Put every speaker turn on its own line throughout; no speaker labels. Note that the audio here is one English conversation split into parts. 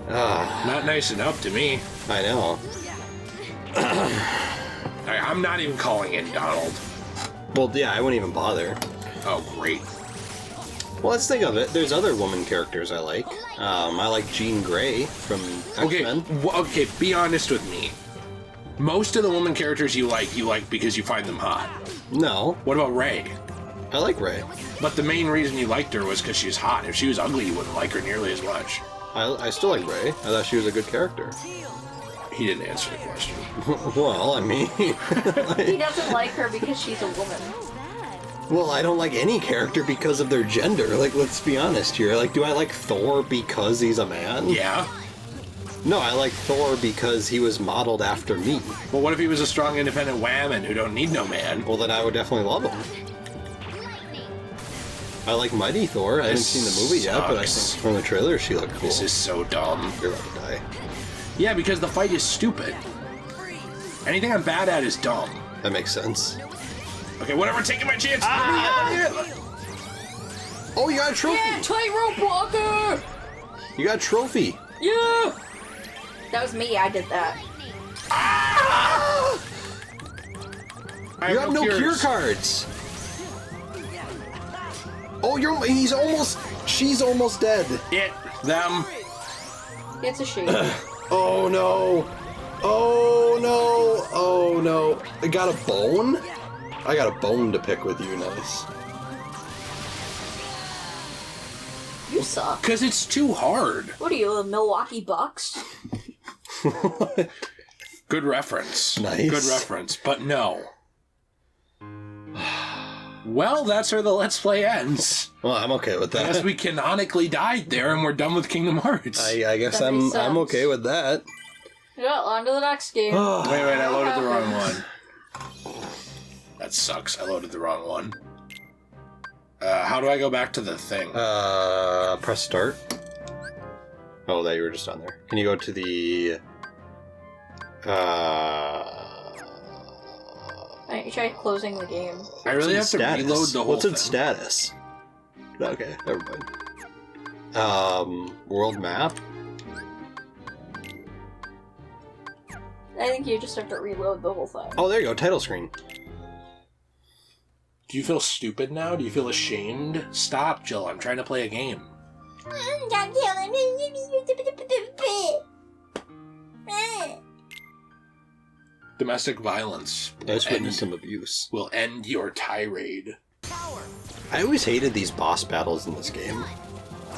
Not nice enough to me.
I know.
I'm not even calling in Donald.
Well, yeah, I wouldn't even bother.
Oh, great.
Well, let's think of it. There's other woman characters I like. I like Jean Grey from X-Men.
Okay, be honest with me. Most of the woman characters you like because you find them hot.
No.
What about Rey?
I like Rey.
But the main reason you liked her was because she's hot. If she was ugly, you wouldn't like her nearly as much.
I still like Rey. I thought she was a good character.
He didn't answer the question.
Well, I mean...
He doesn't like her because she's a woman.
Well, I don't like any character because of their gender. Like, let's be honest here. Like, do I like Thor because he's a man?
Yeah.
No, I like Thor because he was modeled after me.
Well, what if he was a strong, independent whammon who don't need no man?
Well, then I would definitely love him. I like Mighty Thor. I haven't seen the movie yet, but I think from the trailer she looked cool.
This is so dumb.
You're about to die.
Yeah, because the fight is stupid. Anything I'm bad at is dumb.
That makes sense.
Okay, whatever, taking my chance.
Oh, you got a trophy!
Yeah, tightrope walker!
You got a trophy!
Yeah! That was me, I did that.
You have no cure cards! Oh, she's almost dead.
Them.
It's a shame.
Oh no. Oh no. Oh no. I got a bone? I got a bone to pick with you, nice.
You suck.
Because it's too hard.
What are you, the Milwaukee Bucks?
Good reference.
Nice.
Good reference, but no. Well, that's where the Let's Play ends.
Well, I'm okay with that.
I guess we canonically died there and we're done with Kingdom Hearts.
I guess I'm okay with that.
Yeah, on to the next game.
Wait, I loaded the wrong one. That sucks. I loaded the wrong one. How do I go back to the thing?
Press start. Oh, that you were just on there. Can you go to the...
I tried closing the game.
I really have to reload the whole
What's
thing.
its status? Okay, never mind. World map?
I think you just have to reload the whole thing.
Oh, there you go, title screen.
Do you feel stupid now? Do you feel ashamed? Stop, Jill. I'm trying to play a game. Domestic violence.
I just witnessed some abuse.
Will end your tirade.
I always hated these boss battles in this game.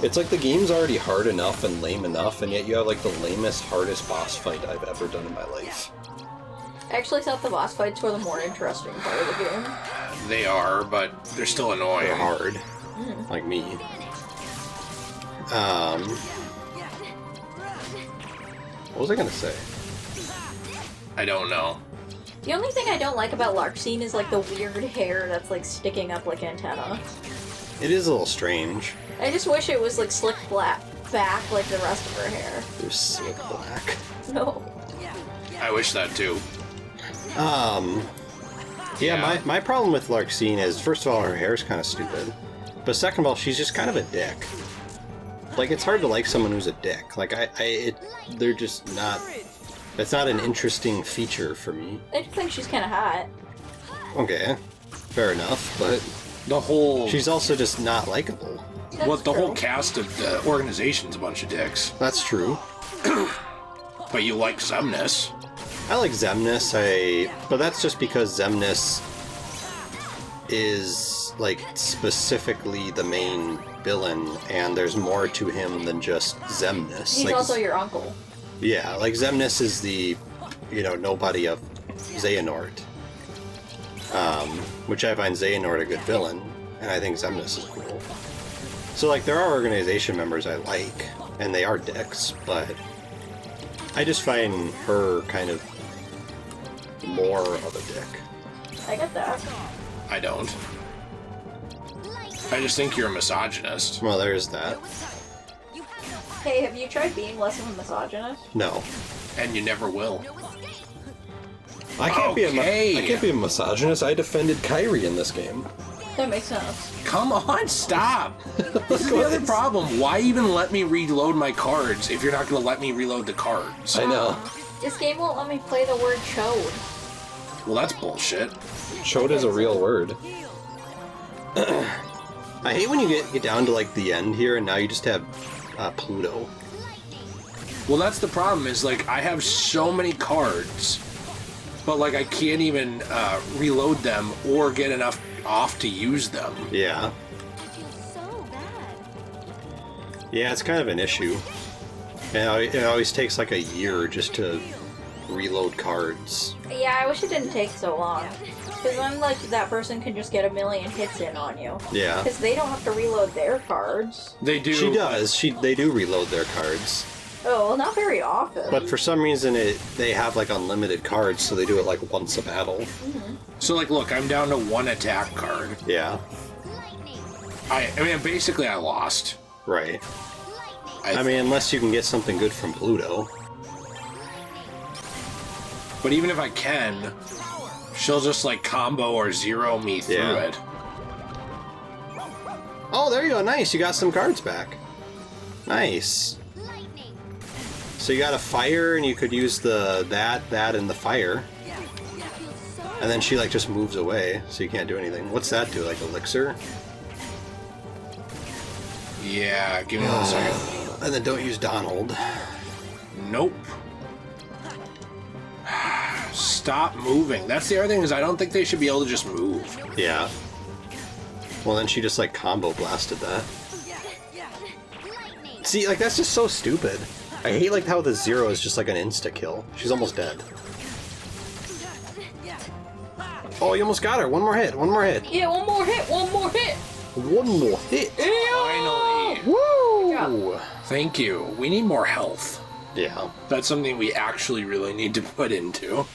It's like the game's already hard enough and lame enough, and yet you have like the lamest, hardest boss fight I've ever done in my life.
I actually thought the boss fights were the more interesting part of the game.
They are, but they're still annoying.
They're hard. Like me. What was I gonna say?
I don't know.
The only thing I don't like about Larxene is like the weird hair that's like sticking up like antenna.
It is a little strange.
I just wish it was like slick black back like the rest of her hair.
It was slick black.
No.
I wish that too.
Yeah, my problem with Larxene is, first of all, her hair's kind of stupid. But second of all, she's just kind of a dick. Like, it's hard to like someone who's a dick. Like, they're just not... It's not an interesting feature for me.
I just think she's kind of hot.
Okay, fair enough, but...
The whole...
She's also just not likable.
Well, the whole cast of the organization's a bunch of dicks.
That's true.
But you like Xemnas.
I like Xemnas, but that's just because Xemnas is, like, specifically the main villain, and there's more to him than just Xemnas.
He's
like,
also your uncle.
Yeah, like Xemnas is the, nobody of Xehanort. Which I find Xehanort a good villain, and I think Xemnas is cool. So, like, there are organization members I like, and they are dicks, but I just find her kind of more of a dick.
I get that.
I don't. I just think you're a misogynist.
Well, there's that.
Hey, have you tried being less of a misogynist?
No.
And you never will.
I can't be a misogynist. I defended Kyrie in this game.
That makes sense.
Come on, stop! This is the other problem. Why even let me reload my cards if you're not going to let me reload the cards?
I know.
This game won't let me play the word chode.
Well, that's bullshit.
Chode is a real word. I hate when you get down to like the end here and now you just have Pluto.
Well, that's the problem is like I have so many cards, but like I can't even reload them or get enough off to use them.
Yeah.
I feel so bad.
Yeah, it's kind of an issue. And it always takes like a year just to reload cards.
Yeah, I wish it didn't take so long. Because then, like, that person can just get a million hits in on you.
Yeah.
Because they don't have to reload their cards.
They do.
She does. They do reload their cards.
Oh, well, not very often.
But for some reason, they have like unlimited cards, so they do it like once a battle.
So like, look, I'm down to 1 attack card.
Yeah.
I mean, basically, I lost.
Right. I mean, unless you can get something good from Pluto.
But even if I can, she'll just like combo or zero me through it.
Oh, there you go. Nice. You got some cards back. Nice. So you got a fire, and you could use that, and the fire. And then she like just moves away, so you can't do anything. What's that do? Like elixir?
Yeah, give me 1 second.
And then don't use Donald.
Nope. Stop moving. That's the other thing is I don't think they should be able to just move.
Yeah. Well, then she just like combo blasted that. See, like that's just so stupid. I hate like how the zero is just like an insta kill. She's almost dead. Oh, you almost got her. One more hit. One more hit.
Yeah, one more hit. One more hit.
One more hit.
Finally.
Woo!
Thank you. We need more health.
Yeah.
That's something we actually really need to put into.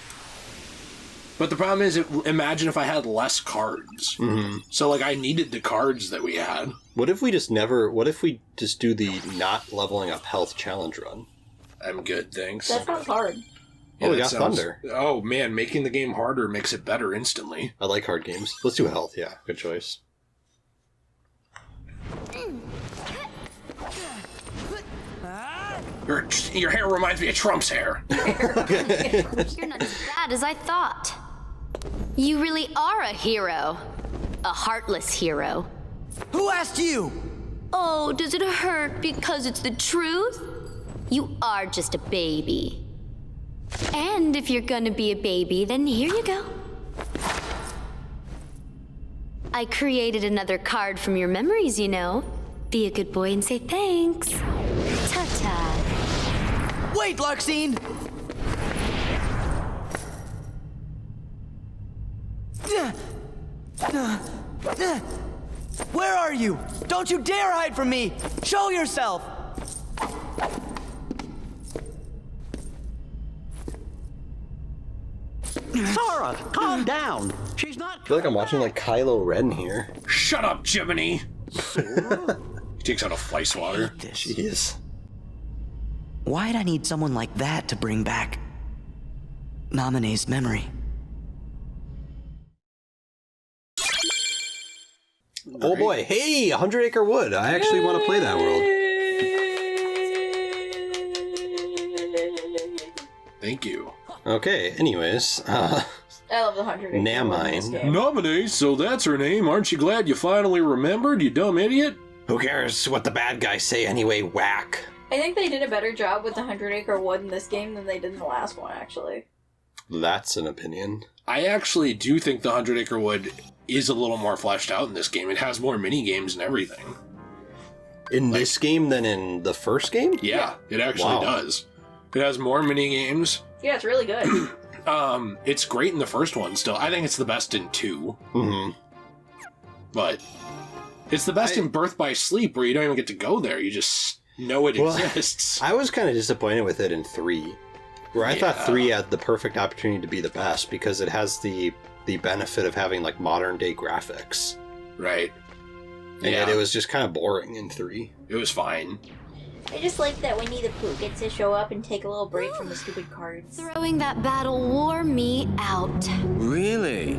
But the problem is, imagine if I had less cards.
Mm-hmm.
So, like, I needed the cards that we had.
What if we just do the not leveling up health challenge run?
I'm good, thanks.
That sounds hard.
Yeah,
we
that
got Thunder.
Oh, man, making the game harder makes it better instantly.
I like hard games. Let's do health, yeah. Good choice.
Your hair reminds me of Trump's hair.
You're not as bad as I thought. You really are a hero. A heartless hero.
Who asked you?
Oh, does it hurt because it's the truth? You are just a baby. And if you're gonna be a baby, then here you go. I created another card from your memories, you know. Be a good boy and say thanks. Ta-ta.
Wait, Larxene! Where are you? Don't you dare hide from me! Show yourself!
Sora, calm down. She's not.
I feel like I'm watching like Kylo Ren here.
Shut up, Jiminy! He takes out a fly swatter.
Jeez.
Why'd I need someone like that to bring back Naminé's memory?
Oh boy, hey, 100 Acre Wood. I actually want to play that world.
Thank you.
Okay, anyways,
I love the 100
Namine.
Naminé, so that's her name. Aren't you glad you finally remembered, you dumb idiot?
Who cares what the bad guys say anyway, whack.
I think they did a better job with the 100 Acre Wood in this game than they did in the last one, actually.
That's an opinion.
I actually do think the 100 Acre Wood is a little more fleshed out in this game. It has more mini games and everything.
In this game than in the first game?
Yeah, it actually does. It has more mini games.
Yeah, it's really good.
It's great in the first one still. I think it's the best in 2.
Mm-hmm.
But it's the best in Birth by Sleep, where you don't even get to go there. You just know it exists.
I was kind of disappointed with it in 3. Where I thought 3 had the perfect opportunity to be the best, because it has the benefit of having like modern day graphics.
Right.
And yet it was just kind of boring in 3.
It was fine.
I just like that Winnie the Pooh gets to show up and take a little break from the stupid cards.
Throwing that battle wore me out.
Really?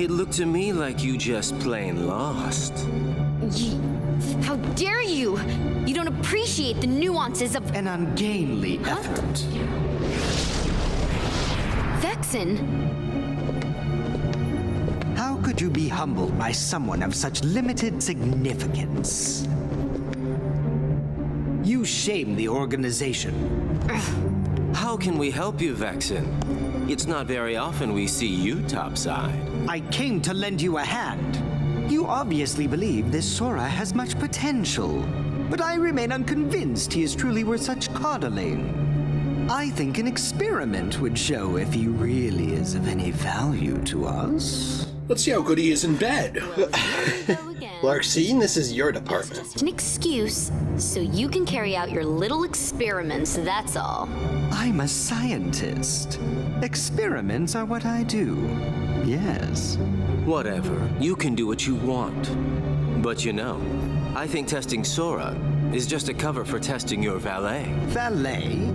It looked to me like you just plain lost.
How dare you! You don't appreciate the nuances of
An ungainly effort.
Vexen.
How could you be humbled by someone of such limited significance? You shame the organization.
How can we help you, Vexen? It's not very often we see you topside.
I came to lend you a hand. You obviously believe this Sora has much potential, but I remain unconvinced he is truly worth such coddling. I think an experiment would show if he really is of any value to us.
Let's see how good he is in bed.
Larxene, this is your department.
Just an excuse so you can carry out your little experiments, that's all.
I'm a scientist. Experiments are what I do. Yes.
Whatever. You can do what you want. But you know, I think testing Sora is just a cover for testing your valet.
Valet?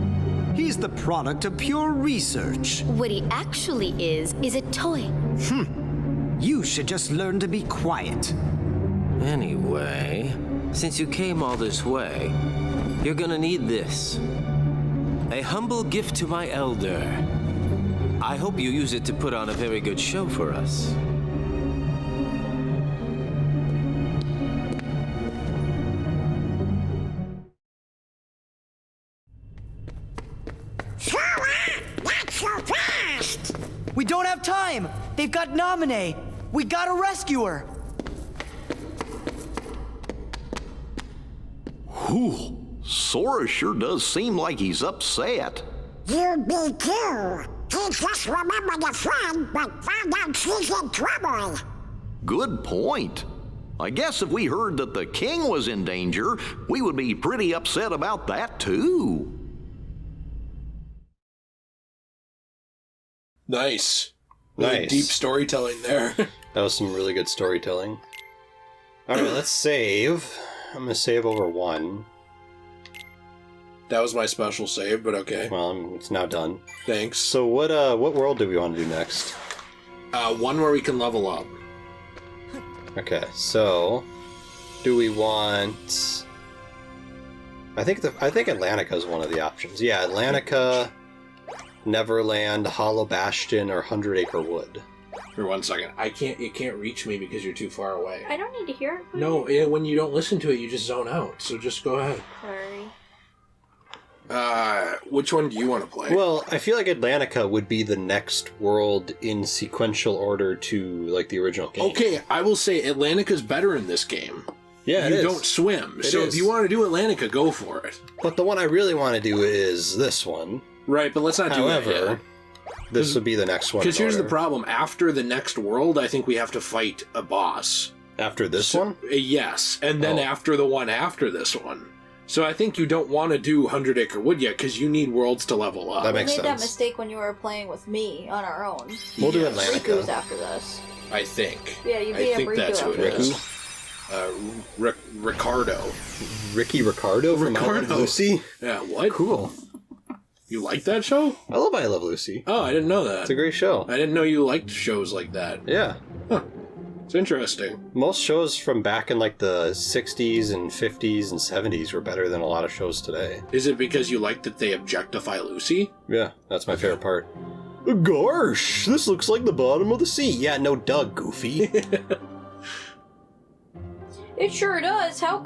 He's the product of pure research.
What he actually is a toy.
You should just learn to be quiet.
Anyway, since you came all this way, you're gonna need this. A humble gift to my elder. I hope you use it to put on a very good show for us.
We don't have time! They've got Naminé! We gotta rescue her!
Whew. Sora sure does seem like he's upset.
You be too. He just remembered a friend, but found out she's in trouble.
Good point. I guess if we heard that the king was in danger, we would be pretty upset about that too.
Nice. Really
Nice.
deep storytelling there.
That was some really good storytelling. Alright, let's save. I'm gonna save over 1.
That was my special save, but okay.
Well, it's now done.
Thanks.
So what world do we want to do next?
One where we can level up.
Okay, so do we want? I think Atlantica is one of the options. Yeah, Atlantica, Neverland, Hollow Bastion, or 100 Acre Wood.
For 1 second. You can't reach me because you're too far away.
I don't need to hear it. Please.
No, when you don't listen to it, you just zone out. So just go ahead.
Sorry.
Which one do you want to play?
Well, I feel like Atlantica would be the next world in sequential order to like the original game.
Okay, I will say Atlantica's better in this game.
Yeah,
you don't swim. So if you want to do Atlantica, go for it.
But the one I really want to do is this one.
Right, but let's not do that yet.
However, this would be the next one.
Because here's the problem. After the next world, I think we have to fight a boss.
After this one?
Yes, and then after the one after this one. So I think you don't want to do 100 Acre Wood yet, because you need worlds to level up.
That makes
We made
sense.
that mistake when you were playing with me on our own.
We'll do
Riku's
Atlantica.
after this.
I think.
Yeah, you
I
beat up
think
Riku
that's who it
after
is. Ricardo.
Ricky Ricardo from I Love Lucy?
Yeah, what?
Cool.
You like that show?
I love Lucy.
Oh, I didn't know that.
It's a great show.
I didn't know you liked shows like that.
Yeah.
Huh. It's interesting.
Most shows from back in like the 60s and 50s and 70s were better than a lot of shows today.
Is it because you like that they objectify Lucy?
Yeah, that's my favorite part. Gosh, this looks like the bottom of the sea. Yeah, no duh, Goofy.
It sure does. How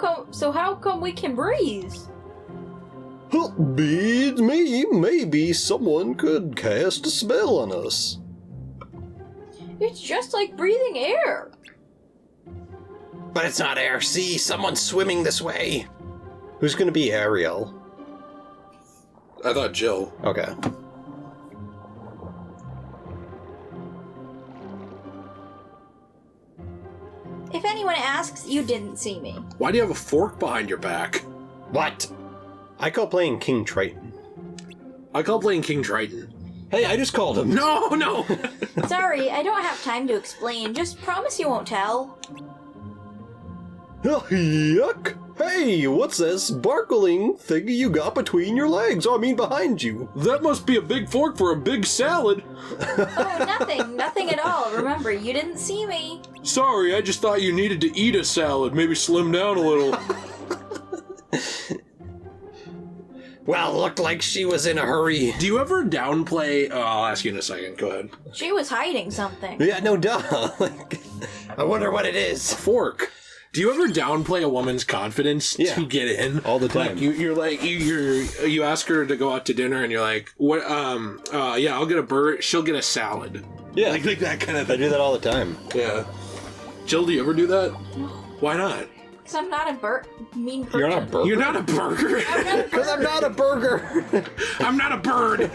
come we can breathe?
Beats me, maybe someone could cast a spell on us.
It's just like breathing air.
But it's not air. See, someone's swimming this way. Who's gonna be Ariel?
I thought Jill.
Okay.
If anyone asks, you didn't see me.
Why do you have a fork behind your back?
What? I call playing King Triton.
I call playing King Triton.
Hey, I just called him.
No!
Sorry, I don't have time to explain. Just promise you won't tell.
Yuck! Hey, what's that sparkling thing you got between your legs? Oh, I mean behind you.
That must be a big fork for a big salad.
Oh, nothing at all. Remember, you didn't see me.
Sorry, I just thought you needed to eat a salad, maybe slim down a little.
Well, looked like she was in a hurry.
Do you ever downplay... Oh, I'll ask you in a second. Go ahead.
She was hiding something.
Yeah, no duh. Like, I wonder what it is.
Fork. Do you ever downplay a woman's confidence to get in?
All the time.
Like you're like you ask her to go out to dinner and you're like, what? Yeah, I'll get a burger. She'll get a salad.
Yeah,
like that kind of
I
thing.
do that all the time.
Yeah. Jill, do you ever do that? Why not?
Because I'm not a mean person.
You're not a burger.
You're not a burger.
Because I'm not a burger.
I'm not a bird.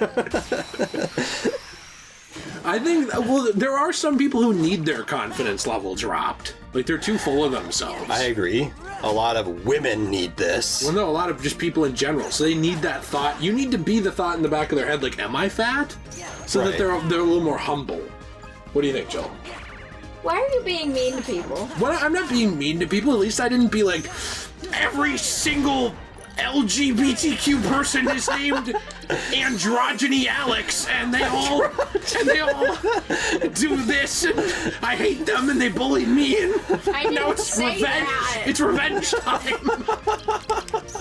I think, well, there are some people who need their confidence level dropped. Like, they're too full of themselves.
I agree. A lot of women need this.
Well, no, a lot of just people in general. So they need that thought. You need to be the thought in the back of their head, like, am I fat? So that they're a little more humble. What do you think, Jill?
Why are you being mean to people?
Well, I'm not being mean to people. At least I didn't be like, every single LGBTQ person is named Androgyny Alex, and they all do this, and I hate them, and they bullied me, and now it's revenge.
That.
It's revenge time.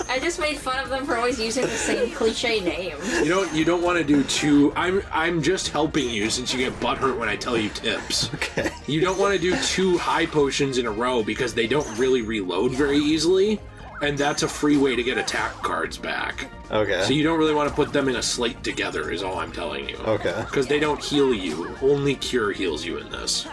I just made fun of them for always using the same cliche names.
You don't want to do too. I'm just helping you since you get butthurt when I tell you tips.
Okay.
You don't want to do 2 high potions in a row because they don't really reload very easily. And that's a free way to get attack cards back.
Okay.
So you don't really want to put them in a slate together, is all I'm telling you.
Okay.
Because they don't heal you. Only Cure heals you in this.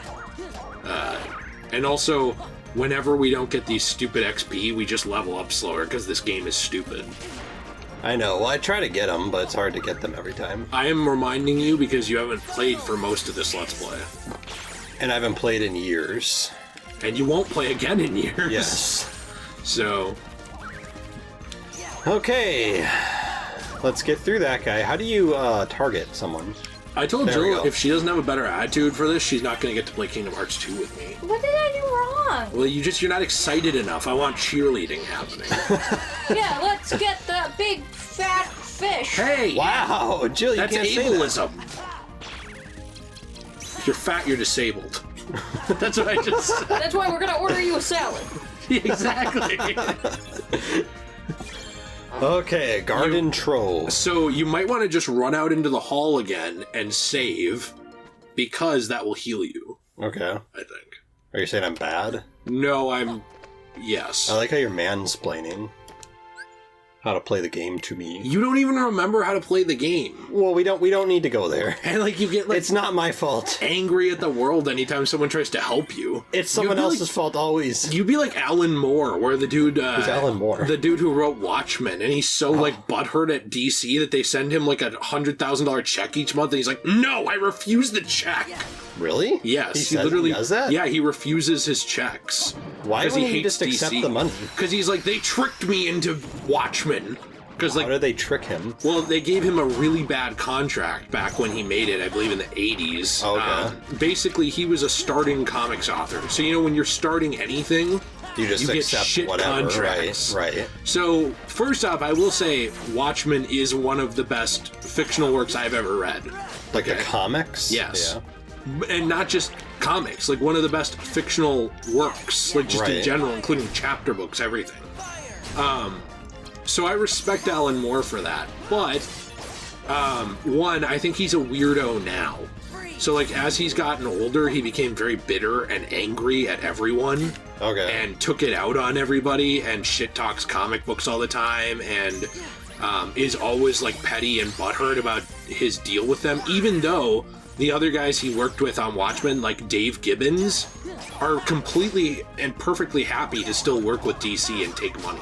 And also, whenever we don't get these stupid XP, we just level up slower because this game is stupid.
I know. Well, I try to get them, but it's hard to get them every time.
I am reminding you because you haven't played for most of this Let's Play.
And I haven't played in years.
And you won't play again in years.
Yes.
So...
Okay, let's get through that guy. How do you target someone?
I told
There we
Jill
go.
if she doesn't have a better attitude for this, she's not going to get to play Kingdom Hearts 2 with me.
What did I do wrong?
Well, you're not excited enough. I want cheerleading happening.
Yeah, let's get the big fat fish.
Hey!
Wow, Jill, you
That's
can't say
ableism. If you're fat, you're disabled. That's what I just said.
That's why we're gonna order you a salad.
Exactly.
Okay, garden troll.
So you might want to just run out into the hall again and save, because that will heal you.
Okay.
I think.
Are you saying I'm bad?
No, yes.
I like how you're mansplaining how to play the game to me.
You don't even remember how to play the game.
Well, we don't need to go there.
And like you get like
It's not my fault.
angry at the world anytime someone tries to help you.
It's someone
You'd be
else's fault always.
You'd be like Alan Moore, where the dude
Who's Alan Moore?
the dude who wrote Watchmen, and he's so like butthurt at DC that they send him like $100,000 check each month, and he's like, no, I refuse the check.
Really?
Yes,
He literally does that?
Yeah, he refuses his checks.
Why
'Cause
wouldn't he just accept the money?
Because he's like, they tricked me into Watchmen. Because
How
like,
did they trick him?
well, they gave him a really bad contract back when he made it, I believe in the 80s.
Okay.
Basically, he was a starting comics author. So, you know, when you're starting anything,
You just
get
accept
shit
whatever,
contracts.
right?
So, first off, I will say Watchmen is one of the best fictional works I've ever read.
Like the comics?
Yes.
Yeah.
And not just comics, like one of the best fictional works, like just in
Right.
general, including chapter books, everything. So I respect Alan Moore for that. But, one, I think he's a weirdo now. So, like, as he's gotten older, he became very bitter and angry at everyone.
Okay.
And took it out on everybody and shit talks comic books all the time and is always, like, petty and butthurt about his deal with them, even though the other guys he worked with on Watchmen, like Dave Gibbons, are completely and perfectly happy to still work with DC and take money.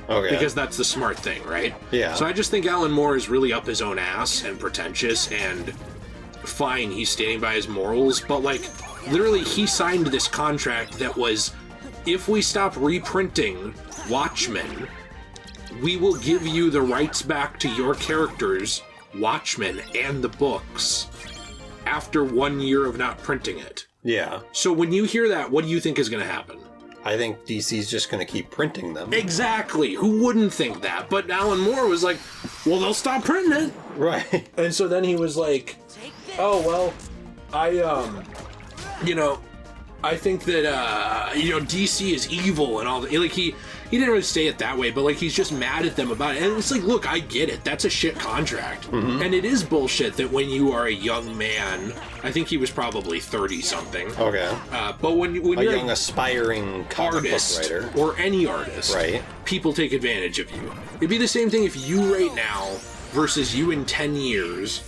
Okay.
Because that's the smart thing, right?
Yeah.
So I just think Alan Moore is really up his own ass and pretentious, and fine, he's standing by his morals, but like, literally he signed this contract that was, if we stop reprinting Watchmen, we will give you the rights back to your characters, Watchmen, and the books after 1 year of not printing it.
Yeah.
So when you hear that, what do you think is going to happen?
I think DC's just going to keep printing them.
Exactly. Who wouldn't think that? But Alan Moore was like, well, they'll stop printing it.
Right.
And so then he was like, oh, well, I think that, DC is evil and all that. Like, he didn't really say it that way, but, like, he's just mad at them about it. And it's like, look, I get it. That's a shit contract. Mm-hmm. And it is bullshit that when you are a young man, I think he was probably 30-something.
Okay.
But when you're
a young, aspiring comic book writer.
Or any artist,
right?
People take advantage of you. It'd be the same thing if you right now versus you in 10 years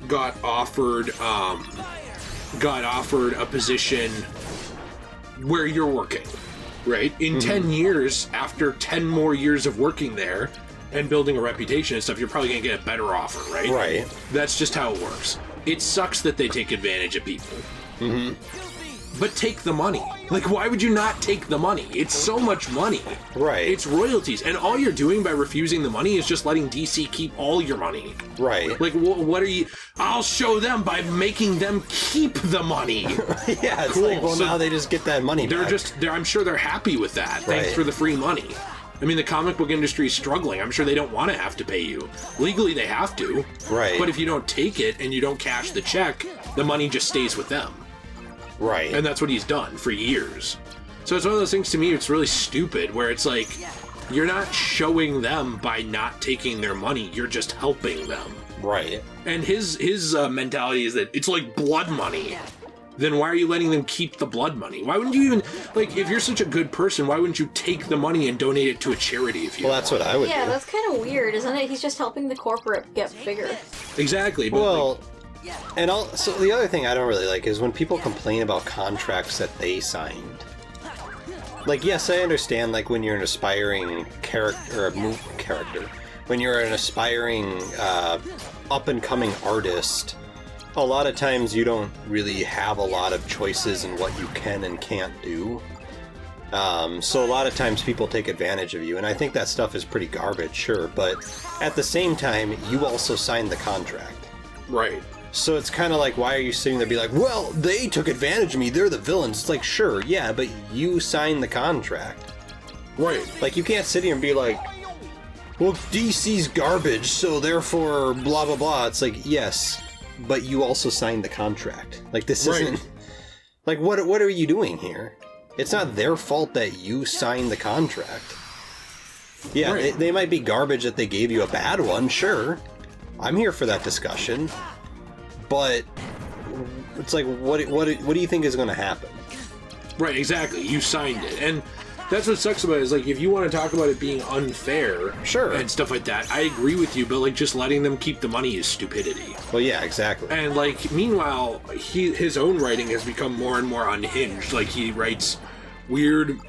got offered a position where you're working, right? In 10 years, after 10 more years of working there and building a reputation and stuff, you're probably going to get a better offer, right?
Right.
That's just how it works. It sucks that they take advantage of people. Mm-hmm. But take the money. Like, why would you not take the money? It's so much money.
Right.
It's royalties. And all you're doing by refusing the money is just letting DC keep all your money.
Right.
Like, what are you... I'll show them by making them keep the money.
Yeah, it's
cool.
like, well, so now they just get that money back.
I'm sure they're happy with that. Thanks
Right.
for the free money. I mean, the comic book industry is struggling. I'm sure they don't want to have to pay you. Legally, they have to.
Right.
But if you don't take it and you don't cash the check, the money just stays with them.
Right.
And that's what he's done for years. So it's one of those things, to me, it's really stupid, where it's like, you're not showing them by not taking their money, you're just helping them.
Right.
And his mentality is that it's like blood money. Then why are you letting them keep the blood money? Why wouldn't you even, like, if you're such a good person, why wouldn't you take the money and donate it to a charity if you
Well, that's what I would do.
Yeah, that's kind of weird, isn't it? He's just helping the corporate get bigger.
Exactly. But
well, and so the other thing I don't really like is when people complain about contracts that they signed. Like, yes, I understand, like, when you're an aspiring character, when you're an aspiring up-and-coming artist, a lot of times you don't really have a lot of choices in what you can and can't do. So a lot of times people take advantage of you, and I think that stuff is pretty garbage, sure, but at the same time, you also signed the contract.
Right.
So it's kind of like, why are you sitting there be like, well, they took advantage of me, they're the villains. It's like, sure, yeah, but you signed the contract.
Right.
Like, you can't sit here and be like, well, DC's garbage, so therefore blah, blah, blah. It's like, yes, but you also signed the contract. Like, this isn't... Like, what are you doing here? It's not their fault that you signed the contract. Yeah, they might be garbage that they gave you a bad one, sure. I'm here for that discussion. But it's like, what do you think is going to happen?
Right, exactly. You signed it. And that's what sucks about it, is like, if you want to talk about it being unfair,
sure,
and stuff like that, I agree with you, but like, just letting them keep the money is stupidity.
Well, yeah, exactly.
And like, meanwhile, his own writing has become more and more unhinged. Like, he writes weird,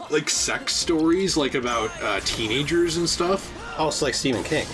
like, sex stories, like, about teenagers and stuff.
Oh, it's like Stephen King.